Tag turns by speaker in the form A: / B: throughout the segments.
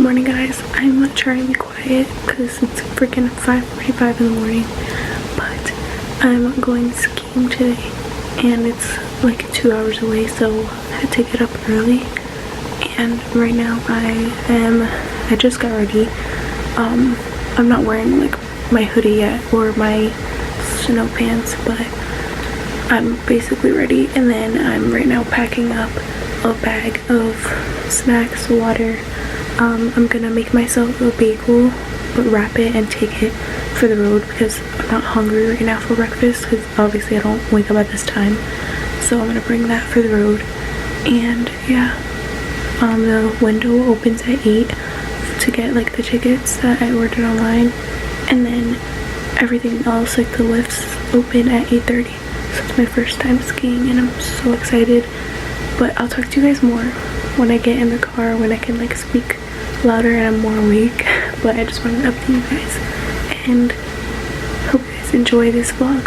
A: morning, guys. I'm trying to be quiet because it's freaking 5:45 in the morning, but I'm going skiing today and it's like 2 hours away, so I had to get up early. And right now I just got ready. I'm not wearing like my hoodie yet or my snow pants, but I'm basically ready. And then I'm right now packing up a bag of snacks, water. I'm gonna make myself a bagel, but wrap it and take it for the road because I'm not hungry right now for breakfast, because obviously I don't wake up at this time. So I'm gonna bring that for the road. And yeah, the window opens at 8 to get like the tickets that I ordered online, and then everything else, like the lifts, open at 8:30. So it's my first time skiing and I'm so excited. But I'll talk to you guys more when I get in the car, when I can like speak louder and I'm more awake. But I just wanted to update you guys and hope you guys enjoy this vlog.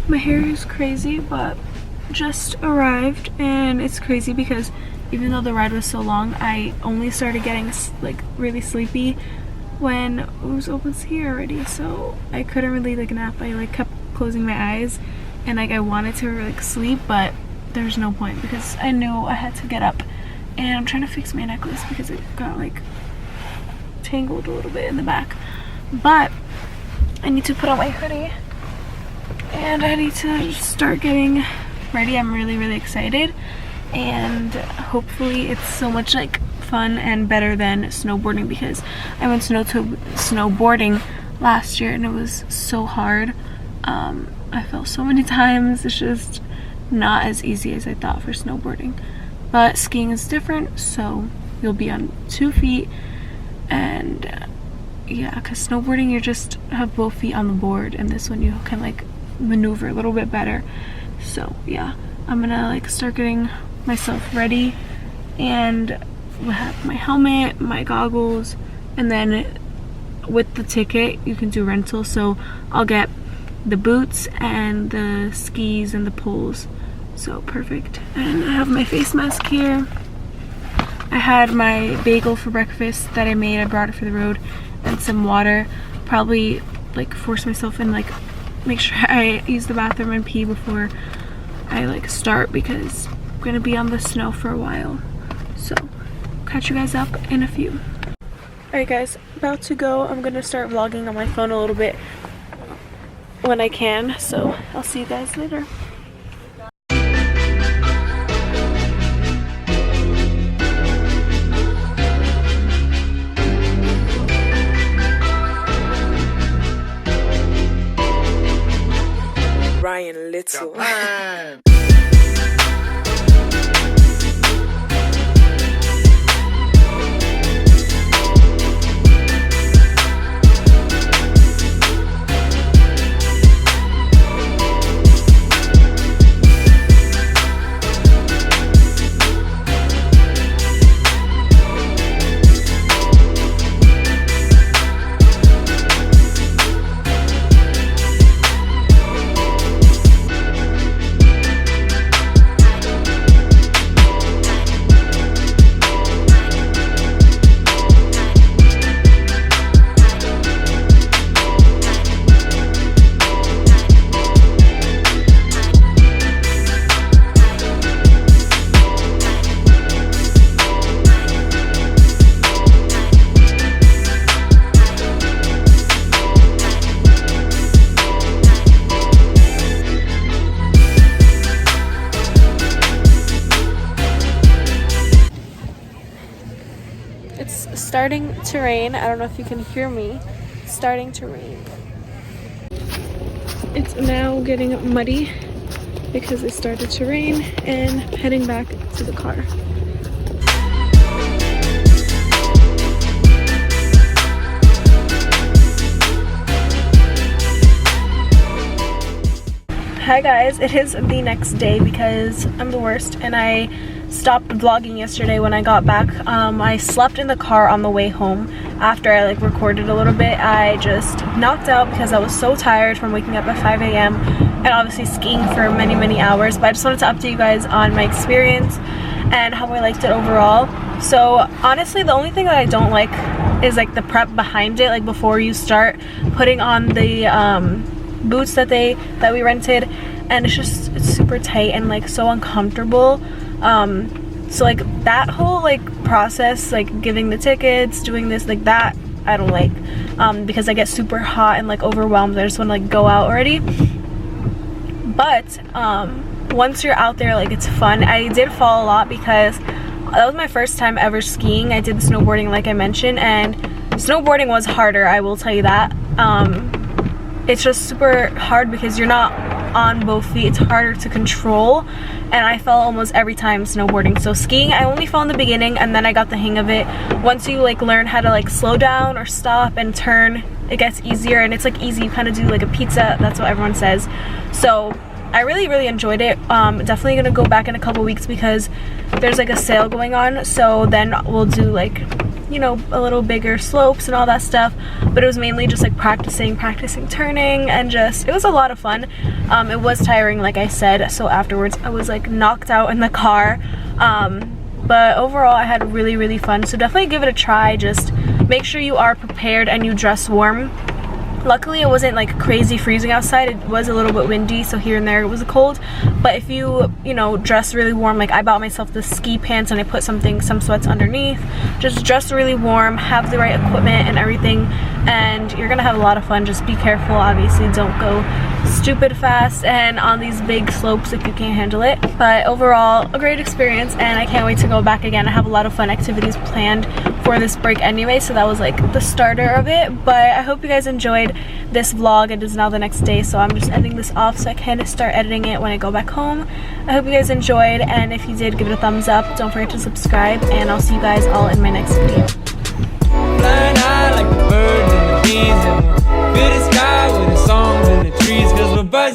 A: My hair is crazy, but just arrived, and it's crazy because even though the ride was so long, I only started getting like really sleepy when it was open ski already, so I couldn't really like nap. I like kept closing my eyes and like I wanted to like sleep, but there's no point because I knew I had to get up. And I'm trying to fix my necklace because it got like tangled a little bit in the back, but I need to put on my hoodie and I need to start getting ready. I'm really excited, and hopefully it's so much like fun and better than snowboarding, because I went snowboarding last year and it was so hard. I fell so many times. It's just not as easy as I thought for snowboarding, but skiing is different, so you'll be on 2 feet. And yeah, because snowboarding you just have both feet on the board, and this one you can like maneuver a little bit better. So yeah, I'm gonna like start getting myself ready, and I have my helmet, my goggles, and then with the ticket you can do rental, so I'll get the boots and the skis and the poles. So perfect. And I have my face mask here. I had my bagel for breakfast that I made. I brought it for the road, and some water. Probably like force myself in, like make sure I use the bathroom and pee before I like start, because I'm gonna be on the snow for a while. So catch you guys up in a few. Alright guys, about to go. I'm gonna start vlogging on my phone a little bit when I can, so I'll see you guys later.
B: Ryan Little.
A: Starting to rain. I don't know if you can hear me. It's starting to rain. It's now getting muddy because it started to rain, and heading back to the car. Hi guys, it is the next day because I'm the worst and I stopped vlogging yesterday when I got back. I slept in the car on the way home after I like recorded a little bit. I just knocked out because I was so tired from waking up at 5 a.m. and obviously skiing for many hours, but I just wanted to update you guys on my experience and how I liked it overall. So honestly, the only thing that I don't like is like the prep behind it, like before you start putting on the boots that we rented, and it's super tight and like so uncomfortable. So like that whole like process, like giving the tickets, doing this, like that I don't like, because I get super hot and like overwhelmed. I just want to like go out already. But once you're out there, like it's fun. I did fall a lot because that was my first time ever skiing. I did the snowboarding like I mentioned, and snowboarding was harder, I will tell you that. It's just super hard because you're not on both feet. It's harder to control, and I fell almost every time snowboarding. So skiing, I only fell in the beginning and then I got the hang of it. Once you like learn how to like slow down or stop and turn, it gets easier, and it's like easy. You kind of do like a pizza, that's what everyone says. So I really enjoyed it. Definitely gonna go back in a couple weeks because there's like a sale going on, so then we'll do like, you know, a little bigger slopes and all that stuff. But it was mainly just like practicing turning, and just it was a lot of fun. It was tiring like I said, so afterwards I was like knocked out in the car, but overall I had really fun. So definitely give it a try. Just make sure you are prepared and you dress warm. Luckily it wasn't like crazy freezing outside. It was a little bit windy, so here and there it was cold. But if you know, dress really warm, like I bought myself the ski pants and I put some sweats underneath. Just dress really warm, have the right equipment and everything, and you're gonna have a lot of fun. Just be careful, obviously don't go stupid fast and on these big slopes if you can't handle it. But overall, a great experience, and I can't wait to go back again. I have a lot of fun activities planned for this break anyway, so that was like the starter of it. But I hope you guys enjoyed this vlog. It is now the next day, so I'm just ending this off so I can start editing it when I go back home. I hope you guys enjoyed, and if you did, give it a thumbs up. Don't forget to subscribe, and I'll see you guys all in my next video.
B: Flying high like the birds and the bees, and we'll fill the sky with the songs and the trees, 'cause we're buzzing.